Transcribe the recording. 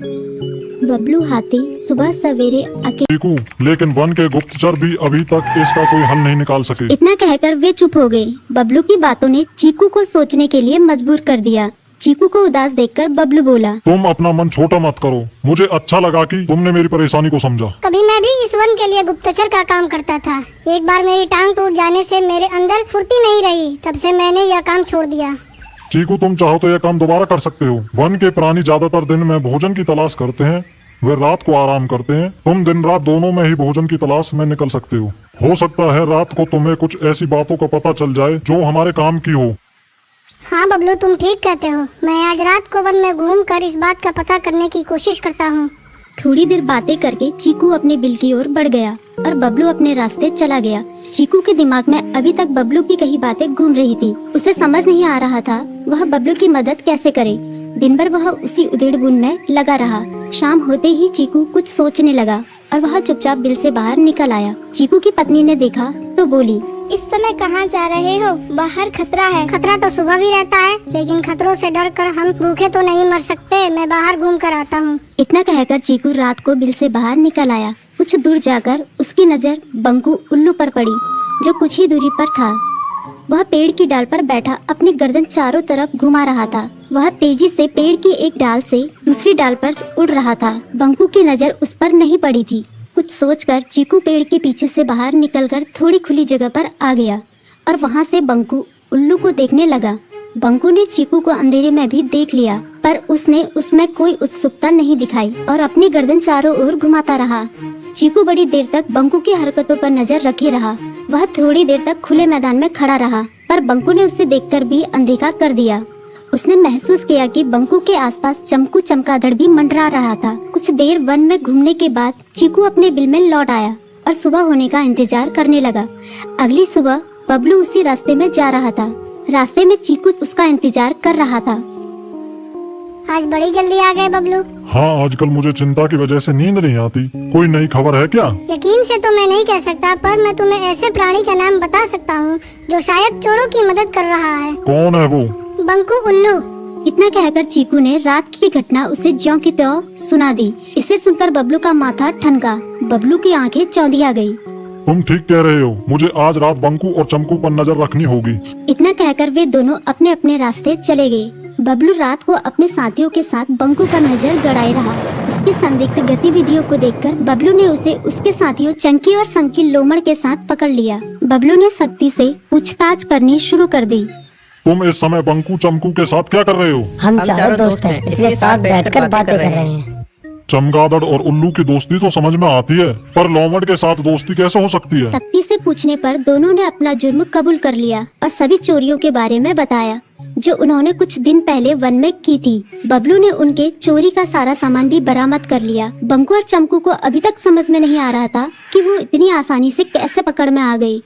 बबलू हाथी सुबह सवेरे अकेले। चीकू, लेकिन वन के गुप्तचर भी अभी तक इसका कोई हल नहीं निकाल सके। इतना कहकर वे चुप हो गए। बबलू की बातों ने चीकू को सोचने के लिए मजबूर कर दिया। चीकू को उदास देखकर बबलू बोला, तुम अपना मन छोटा मत करो। मुझे अच्छा लगा कि तुमने मेरी परेशानी को समझा। कभी मैं भी इस वन के लिए गुप्तचर का काम करता था। एक बार मेरी टांग टूट जाने से मेरे अंदर फुर्ती नहीं रही, तब से मैंने यह काम छोड़ दिया। चीकू, तुम चाहो तो यह काम दोबारा कर सकते हो। वन के प्राणी ज्यादातर दिन में भोजन की तलाश करते हैं, वे रात को आराम करते हैं। तुम दिन रात दोनों में ही भोजन की तलाश में निकल सकते हो सकता है रात को तुम्हें कुछ ऐसी बातों का पता चल जाए जो हमारे काम की हो। हाँ बबलू, तुम ठीक कहते हो। मैं आज रात को वन में घूमकर इस बात का पता करने की कोशिश करता हूँ। थोड़ी देर बातें करके चीकू अपने बिल की ओर बढ़ गया और बबलू अपने रास्ते चला गया। चीकू के दिमाग में अभी तक बबलू की कई बातें घूम रही थी। उसे समझ नहीं आ रहा था वह बबलू की मदद कैसे करे। दिन भर वह उसी उधेड़-बुन में लगा रहा। शाम होते ही चीकू कुछ सोचने लगा और वह चुपचाप बिल से बाहर निकल आया। चीकू की पत्नी ने देखा तो बोली, इस समय कहाँ जा रहे हो? बाहर खतरा है। खतरा तो सुबह भी रहता है, लेकिन खतरों से डर कर हम भूखे तो नहीं मर सकते। मैं बाहर घूम कर आता हूँ। इतना कहकर चीकू रात को बिल से बाहर निकल आया। कुछ दूर जाकर उसकी नजर बंकू उल्लू पर पड़ी, जो कुछ ही दूरी पर था। वह पेड़ की डाल पर बैठा अपनी गर्दन चारों तरफ घुमा रहा था। वह तेजी से पेड़ की एक डाल से दूसरी डाल पर उड़ रहा था। बंकू की नजर उस पर नहीं पड़ी थी। कुछ सोचकर चीकू पेड़ के पीछे से बाहर निकलकर थोड़ी खुली जगह पर आ गया और वहां से बंकू उल्लू को देखने लगा। बंकू ने चीकू को अंधेरे में भी देख लिया, पर उसने उसमें कोई उत्सुकता नहीं दिखाई और अपनी गर्दन चारों ओर घुमाता रहा। चीकू बड़ी देर तक बंकू की हरकतों पर नजर रखे रहा। वह थोड़ी देर तक खुले मैदान में खड़ा रहा, पर बंकू ने उसे देखकर भी अनदेखा कर दिया। उसने महसूस किया कि बंकू के आसपास चमकू चमगादड़ भी मंडरा रहा था। कुछ देर वन में घूमने के बाद चीकू अपने बिल में लौट आया और सुबह होने का इंतजार करने लगा। अगली सुबह बबलू उसी रास्ते में जा रहा था। रास्ते में चीकू उसका इंतजार कर रहा था। आज बड़ी जल्दी आ गए बबलू। हाँ, आजकल मुझे चिंता की वजह से नींद नहीं आती। कोई नई खबर है क्या? यकीन से तो मैं नहीं कह सकता, पर मैं तुम्हें ऐसे प्राणी का नाम बता सकता हूँ जो शायद चोरों की मदद कर रहा है। कौन है वो? बंकू उल्लू। इतना कहकर चीकू ने रात की घटना उसे ज्यों की त्यों सुना दी। इसे सुनकर बबलू का माथा ठनका। बबलू की आंखें चौंधिया गई। तुम ठीक कह रहे हो, मुझे आज रात बंकू और चमकू पर नजर रखनी होगी। इतना कहकर वे दोनों अपने अपने रास्ते चले गए। बबलू रात को अपने साथियों के साथ बंकू पर नजर गड़ाए रहा। उसकी संदिग्ध गतिविधियों को देखकर बबलू ने उसे उसके साथियों चंकी और संकी लोमड़ के साथ पकड़ लिया। बबलू ने सख्ती से पूछताछ करनी शुरू कर दी। तुम इस समय बंकू चमकू के साथ क्या कर रहे हो? हम चारों दोस्त हैं, इसलिए साथ बैठकर बातें कर रहे हैं। चमगादड़ और उल्लू की दोस्ती तो समझ में आती है, पर लोमड़ के साथ दोस्ती कैसे हो सकती है? सख्ती से पूछने पर दोनों ने अपना जुर्म कबूल कर लिया और सभी चोरियों के बारे में बताया जो उन्होंने कुछ दिन पहले वन में की थी। बबलू ने उनके चोरी का सारा सामान भी बरामद कर लिया। बंकू और चमकू को अभी तक समझ में नहीं आ रहा था कि वो इतनी आसानी से कैसे पकड़ में आ गई।